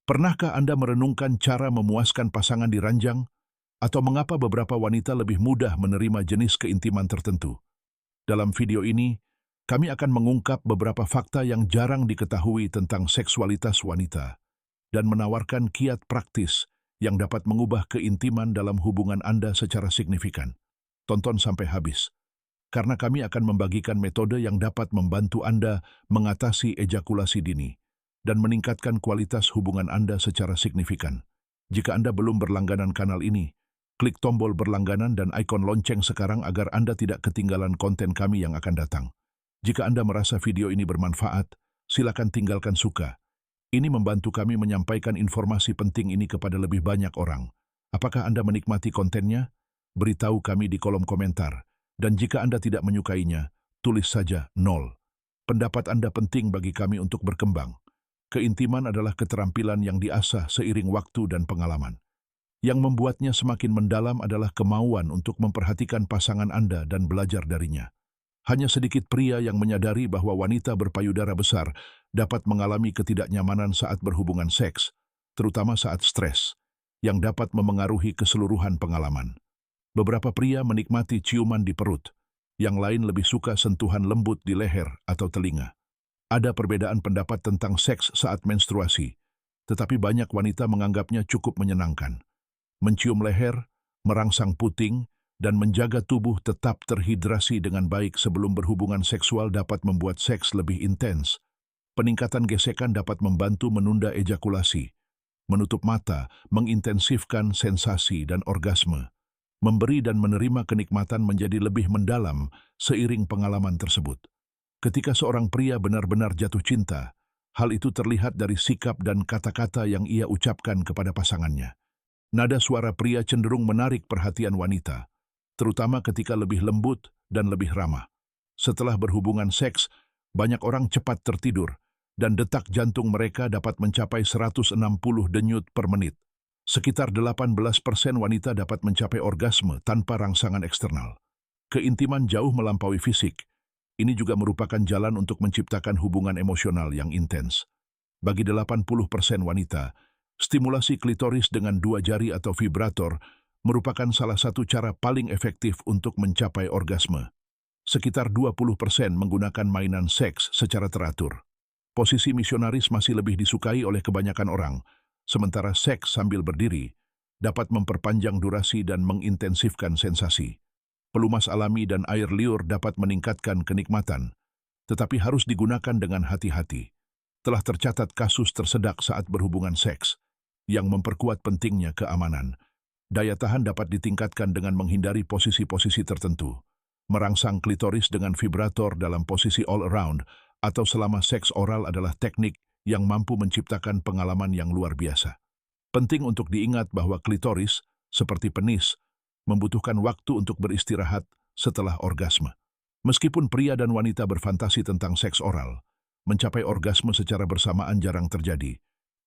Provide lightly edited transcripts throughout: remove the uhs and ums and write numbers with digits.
Pernahkah Anda merenungkan cara memuaskan pasangan di ranjang? Atau mengapa beberapa wanita lebih mudah menerima jenis keintiman tertentu? Dalam video ini, kami akan mengungkap beberapa fakta yang jarang diketahui tentang seksualitas wanita dan menawarkan kiat praktis yang dapat mengubah keintiman dalam hubungan Anda secara signifikan. Tonton sampai habis, karena kami akan membagikan metode yang dapat membantu Anda mengatasi ejakulasi dini dan meningkatkan kualitas hubungan Anda secara signifikan. Jika Anda belum berlangganan kanal ini, klik tombol berlangganan dan ikon lonceng sekarang agar Anda tidak ketinggalan konten kami yang akan datang. Jika Anda merasa video ini bermanfaat, silakan tinggalkan suka. Ini membantu kami menyampaikan informasi penting ini kepada lebih banyak orang. Apakah Anda menikmati kontennya? Beritahu kami di kolom komentar. Dan jika Anda tidak menyukainya, tulis saja 0. Pendapat Anda penting bagi kami untuk berkembang. Keintiman adalah keterampilan yang diasah seiring waktu dan pengalaman. Yang membuatnya semakin mendalam adalah kemauan untuk memperhatikan pasangan Anda dan belajar darinya. Hanya sedikit pria yang menyadari bahwa wanita berpayudara besar dapat mengalami ketidaknyamanan saat berhubungan seks, terutama saat stres, yang dapat memengaruhi keseluruhan pengalaman. Beberapa pria menikmati ciuman di perut, yang lain lebih suka sentuhan lembut di leher atau telinga. Ada perbedaan pendapat tentang seks saat menstruasi, tetapi banyak wanita menganggapnya cukup menyenangkan. Mencium leher, merangsang puting, dan menjaga tubuh tetap terhidrasi dengan baik sebelum berhubungan seksual dapat membuat seks lebih intens. Peningkatan gesekan dapat membantu menunda ejakulasi. Menutup mata, mengintensifkan sensasi dan orgasme. Memberi dan menerima kenikmatan menjadi lebih mendalam seiring pengalaman tersebut. Ketika seorang pria benar-benar jatuh cinta, hal itu terlihat dari sikap dan kata-kata yang ia ucapkan kepada pasangannya. Nada suara pria cenderung menarik perhatian wanita, terutama ketika lebih lembut dan lebih ramah. Setelah berhubungan seks, banyak orang cepat tertidur, dan detak jantung mereka dapat mencapai 160 denyut per menit. Sekitar 18% wanita dapat mencapai orgasme tanpa rangsangan eksternal. Keintiman jauh melampaui fisik. Ini juga merupakan jalan untuk menciptakan hubungan emosional yang intens. Bagi 80% wanita, stimulasi klitoris dengan 2 jari atau vibrator merupakan salah satu cara paling efektif untuk mencapai orgasme. Sekitar 20% menggunakan mainan seks secara teratur. Posisi misionaris masih lebih disukai oleh kebanyakan orang, sementara seks sambil berdiri dapat memperpanjang durasi dan mengintensifkan sensasi. Pelumas alami dan air liur dapat meningkatkan kenikmatan, tetapi harus digunakan dengan hati-hati. Telah tercatat kasus tersedak saat berhubungan seks, yang memperkuat pentingnya keamanan. Daya tahan dapat ditingkatkan dengan menghindari posisi-posisi tertentu. Merangsang klitoris dengan vibrator dalam posisi all-around atau selama seks oral adalah teknik yang mampu menciptakan pengalaman yang luar biasa. Penting untuk diingat bahwa klitoris, seperti penis, membutuhkan waktu untuk beristirahat setelah orgasme. Meskipun pria dan wanita berfantasi tentang seks oral, mencapai orgasme secara bersamaan jarang terjadi.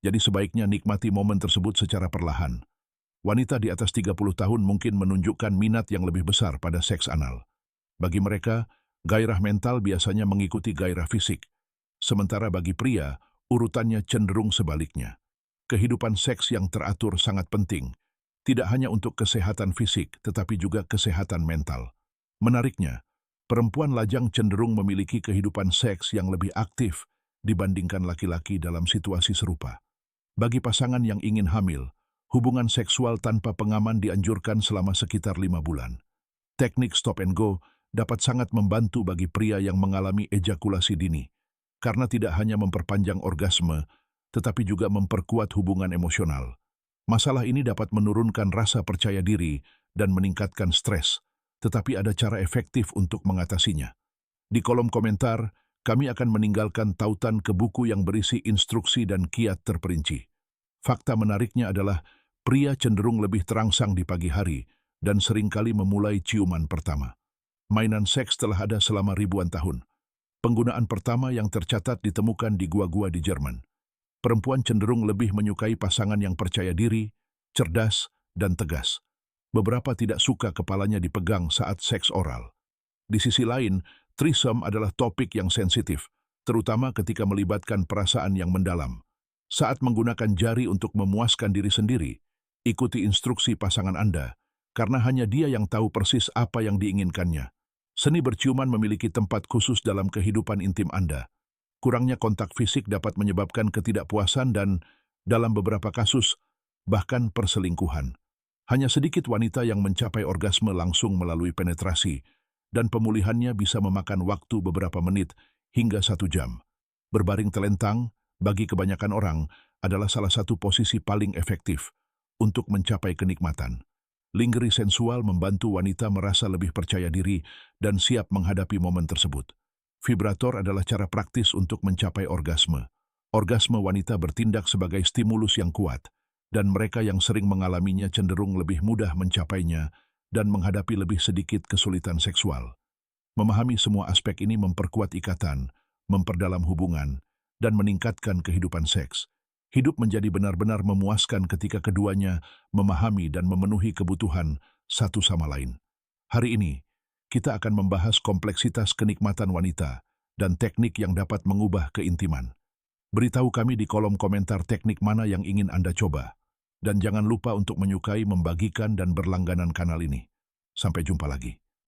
Jadi sebaiknya nikmati momen tersebut secara perlahan. Wanita di atas 30 tahun mungkin menunjukkan minat yang lebih besar pada seks anal. Bagi mereka, gairah mental biasanya mengikuti gairah fisik. Sementara bagi pria, urutannya cenderung sebaliknya. Kehidupan seks yang teratur sangat penting. Tidak hanya untuk kesehatan fisik, tetapi juga kesehatan mental. Menariknya, perempuan lajang cenderung memiliki kehidupan seks yang lebih aktif dibandingkan laki-laki dalam situasi serupa. Bagi pasangan yang ingin hamil, hubungan seksual tanpa pengaman dianjurkan selama sekitar 5 bulan. Teknik stop and go dapat sangat membantu bagi pria yang mengalami ejakulasi dini, karena tidak hanya memperpanjang orgasme, tetapi juga memperkuat hubungan emosional. Masalah ini dapat menurunkan rasa percaya diri dan meningkatkan stres, tetapi ada cara efektif untuk mengatasinya. Di kolom komentar, kami akan meninggalkan tautan ke buku yang berisi instruksi dan kiat terperinci. Fakta menariknya adalah pria cenderung lebih terangsang di pagi hari dan seringkali memulai ciuman pertama. Mainan seks telah ada selama ribuan tahun. Penggunaan pertama yang tercatat ditemukan di gua-gua di Jerman. Perempuan cenderung lebih menyukai pasangan yang percaya diri, cerdas, dan tegas. Beberapa tidak suka kepalanya dipegang saat seks oral. Di sisi lain, threesome adalah topik yang sensitif, terutama ketika melibatkan perasaan yang mendalam. Saat menggunakan jari untuk memuaskan diri sendiri, ikuti instruksi pasangan Anda, karena hanya dia yang tahu persis apa yang diinginkannya. Seni berciuman memiliki tempat khusus dalam kehidupan intim Anda. Kurangnya kontak fisik dapat menyebabkan ketidakpuasan dan, dalam beberapa kasus, bahkan perselingkuhan. Hanya sedikit wanita yang mencapai orgasme langsung melalui penetrasi, dan pemulihannya bisa memakan waktu beberapa menit hingga 1 jam. Berbaring telentang, bagi kebanyakan orang, adalah salah satu posisi paling efektif untuk mencapai kenikmatan. Lingerie sensual membantu wanita merasa lebih percaya diri dan siap menghadapi momen tersebut. Vibrator adalah cara praktis untuk mencapai orgasme. Orgasme wanita bertindak sebagai stimulus yang kuat, dan mereka yang sering mengalaminya cenderung lebih mudah mencapainya dan menghadapi lebih sedikit kesulitan seksual. Memahami semua aspek ini memperkuat ikatan, memperdalam hubungan, dan meningkatkan kehidupan seks. Hidup menjadi benar-benar memuaskan ketika keduanya memahami dan memenuhi kebutuhan satu sama lain. Hari ini, kita akan membahas kompleksitas kenikmatan wanita dan teknik yang dapat mengubah keintiman. Beritahu kami di kolom komentar teknik mana yang ingin Anda coba. Dan jangan lupa untuk menyukai, membagikan, dan berlangganan kanal ini. Sampai jumpa lagi.